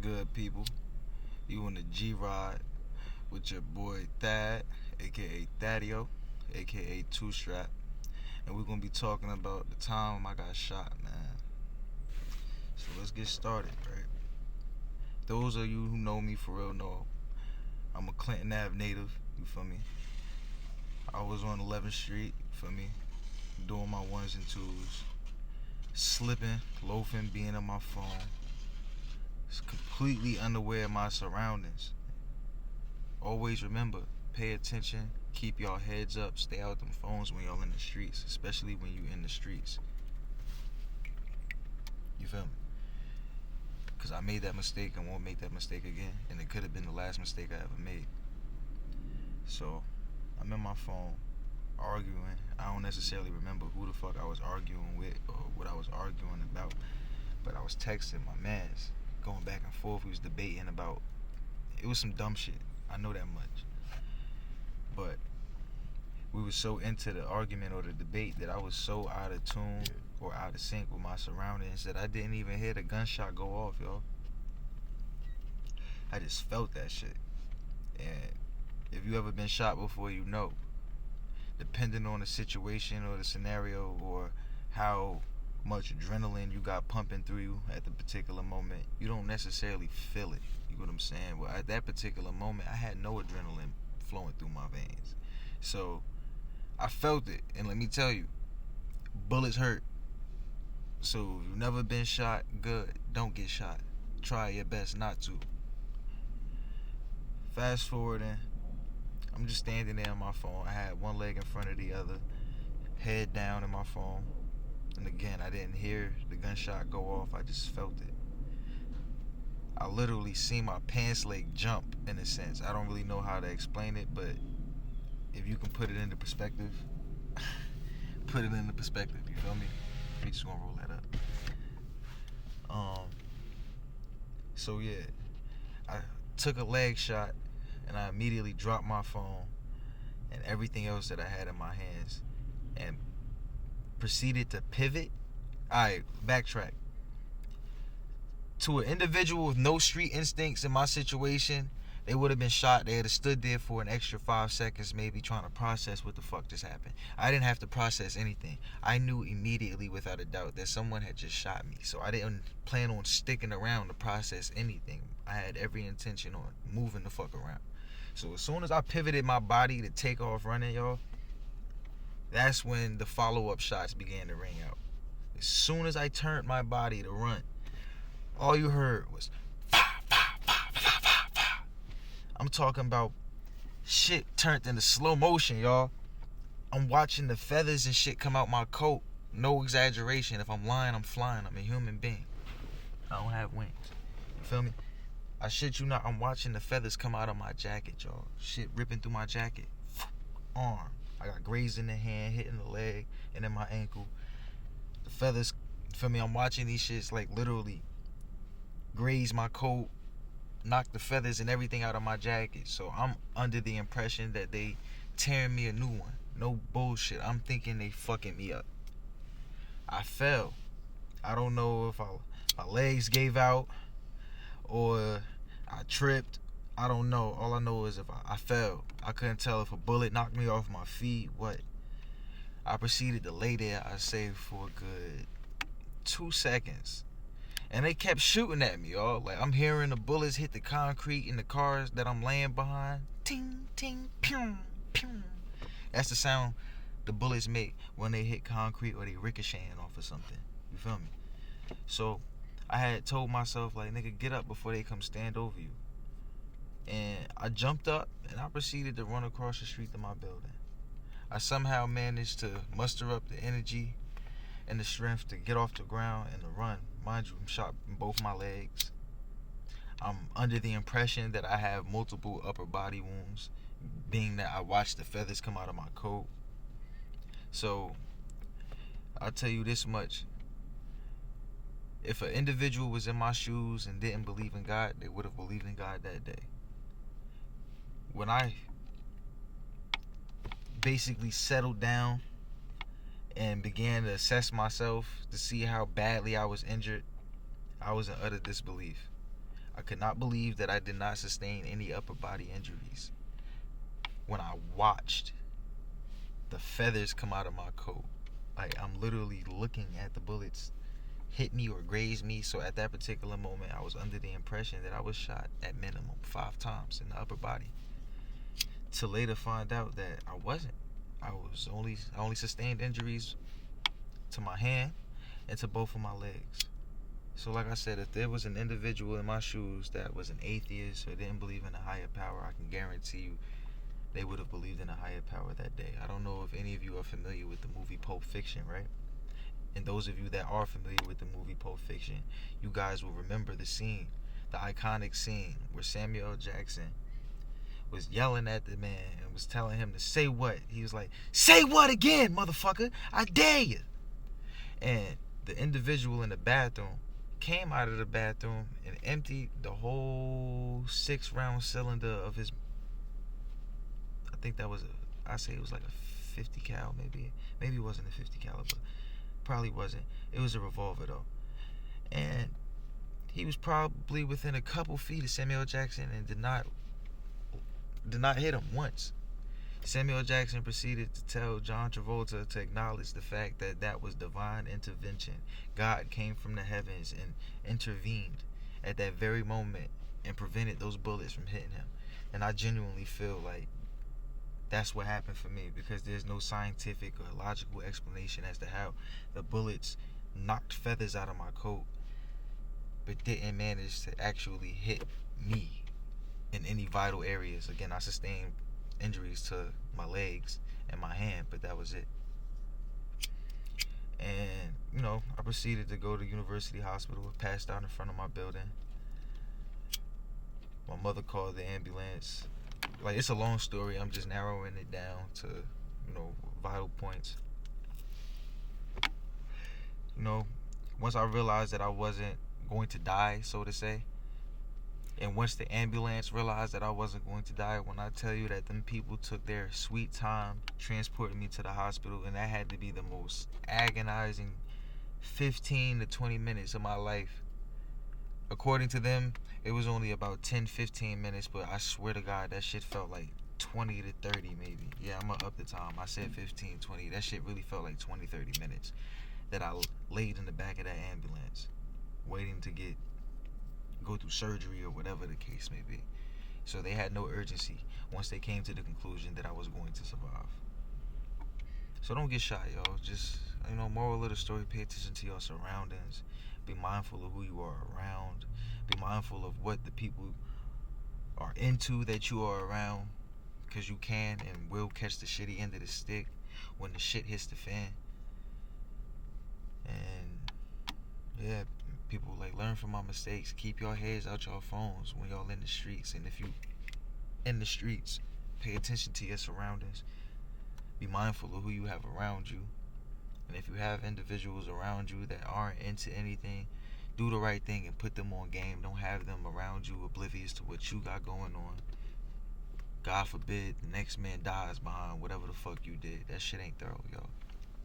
good, people? You on the G Ride with your boy Thad, aka Thadio, aka Two Strap, and we're gonna be talking about the time I got shot, man. So let's get started, right? Those of you who know me for real know I'm a Clinton Ave native. You feel me? I was on 11th Street. You feel me? Doing my ones and twos, slipping, loafing, being on my phone. It's completely unaware of my surroundings. Always remember, pay attention, keep y'all heads up, stay out them phones when y'all in the streets, especially when you in the streets. You feel me? Because I made that mistake and won't make that mistake again, and it could have been the last mistake I ever made. So, I'm in my phone, arguing. I don't necessarily remember who the fuck I was arguing with or what I was arguing about, but I was texting my mans, going back and forth. We was debating about, it was some dumb shit. I know that much. But we were so into the argument or the debate that I was so out of tune or out of sync with my surroundings that I didn't even hear the gunshot go off, yo. I just felt that shit. And if you ever been shot before, you know. Depending on the situation or the scenario or how much adrenaline you got pumping through you at the particular moment, you don't necessarily feel it. You know what I'm saying? Well, at that particular moment, I had no adrenaline flowing through my veins. So I felt it, and let me tell you, bullets hurt. So if you've never been shot, good. Don't get shot. Try your best not to. Fast forwarding, I'm just standing there on my phone. I had one leg in front of the other, head down in my phone. And again, I didn't hear the gunshot go off. I just felt it. I literally seen my pants leg jump, in a sense. I don't really know how to explain it, but if you can put it into perspective, put it into perspective. You feel me? We just gonna roll that up. So yeah, I took a leg shot, and I immediately dropped my phone and everything else that I had in my hands, and proceeded to pivot. Alright, backtrack. To an individual with no street instincts in my situation, they would have been shot. They would have stood there for an extra 5 seconds, maybe trying to process what the fuck just happened. I didn't have to process anything. I knew immediately, without a doubt, that someone had just shot me. So I didn't plan on sticking around to process anything. I had every intention on moving the fuck around. So as soon as I pivoted my body to take off running, y'all, that's when the follow-up shots began to ring out. As soon as I turned my body to run, all you heard was I'm talking about shit turned into slow motion, y'all. I'm watching the feathers and shit come out my coat. No exaggeration. If I'm lying, I'm flying. I'm a human being. I don't have wings. You feel me? I shit you not, I'm watching the feathers come out of my jacket, y'all. Shit ripping through my jacket. Arm. I got grazed in the hand, hitting the leg, and in my ankle. The feathers, feel me? I'm watching these shits like literally graze my coat, knock the feathers and everything out of my jacket. So I'm under the impression that they tearing me a new one. No bullshit. I'm thinking they fucking me up. I fell. I don't know if my legs gave out or I tripped. I don't know. All I know is if I fell. I couldn't tell if a bullet knocked me off my feet. What? I proceeded to lay there, I say, for a good 2 seconds. And they kept shooting at me, y'all. Like, I'm hearing the bullets hit the concrete in the cars that I'm laying behind. Ting, ting, pew, pew. That's the sound the bullets make when they hit concrete or they ricocheting off of something. You feel me? So, I had told myself, like, nigga, get up before they come stand over you. And I jumped up and I proceeded to run across the street to my building. I somehow managed to muster up the energy and the strength to get off the ground and to run. Mind you, I'm shot in both my legs. I'm under the impression that I have multiple upper body wounds, being that I watched the feathers come out of my coat. So, I'll tell you this much. If an individual was in my shoes and didn't believe in God, they would have believed in God that day. When I basically settled down and began to assess myself to see how badly I was injured, I was in utter disbelief. I could not believe that I did not sustain any upper body injuries when I watched the feathers come out of my coat. Like, I'm literally looking at the bullets hit me or graze me. So at that particular moment, I was under the impression that I was shot at minimum 5 times in the upper body. To later find out that I wasn't. I only sustained injuries to my hand and to both of my legs. So like I said, if there was an individual in my shoes that was an atheist or didn't believe in a higher power, I can guarantee you they would have believed in a higher power that day. I don't know if any of you are familiar with the movie Pulp Fiction, right? And those of you that are familiar with the movie Pulp Fiction, you guys will remember the scene, the iconic scene where Samuel L. Jackson was yelling at the man and was telling him to say what? He was like, say what again, motherfucker? I dare you. And the individual in the bathroom came out of the bathroom and emptied the whole 6-round cylinder of his, I think that was I say it was like a 50 cal, maybe it wasn't a 50 caliber, probably wasn't. It was a revolver though, and he was probably within a couple feet of Samuel Jackson and did not hit him once. Samuel Jackson proceeded to tell John Travolta to acknowledge the fact that that was divine intervention. God came from the heavens and intervened at that very moment and prevented those bullets from hitting him. And I genuinely feel like that's what happened for me, because there's no scientific or logical explanation as to how the bullets knocked feathers out of my coat but didn't manage to actually hit me in any vital areas. Again, I sustained injuries to my legs and my hand, but that was it. And, I proceeded to go to University Hospital, passed out in front of my building. My mother called the ambulance. Like, it's a long story. I'm just narrowing it down to, vital points. Once I realized that I wasn't going to die, so to say, and once the ambulance realized that I wasn't going to die, when I tell you that them people took their sweet time transporting me to the hospital, and that had to be the most agonizing 15 to 20 minutes of my life. According to them, it was only about 10-15 minutes, but I swear to God, that shit felt like 20 to 30 maybe. Yeah, I'm gonna up the time. I said 15, 20. That shit really felt like 20, 30 minutes that I laid in the back of that ambulance waiting to go through surgery or whatever the case may be. So they had no urgency once they came to the conclusion that I was going to survive. So don't get shot, y'all. Just, moral of the story, pay attention to your surroundings. Be mindful of who you are around. Be mindful of what the people are into that you are around, because you can and will catch the shitty end of the stick when the shit hits the fan. And yeah, people, learn from my mistakes. Keep your heads out your phones when y'all in the streets. And if you in the streets, pay attention to your surroundings. Be mindful of who you have around you. And if you have individuals around you that aren't into anything, do the right thing and put them on game. Don't have them around you oblivious to what you got going on. God forbid the next man dies behind whatever the fuck you did. That shit ain't thorough, yo.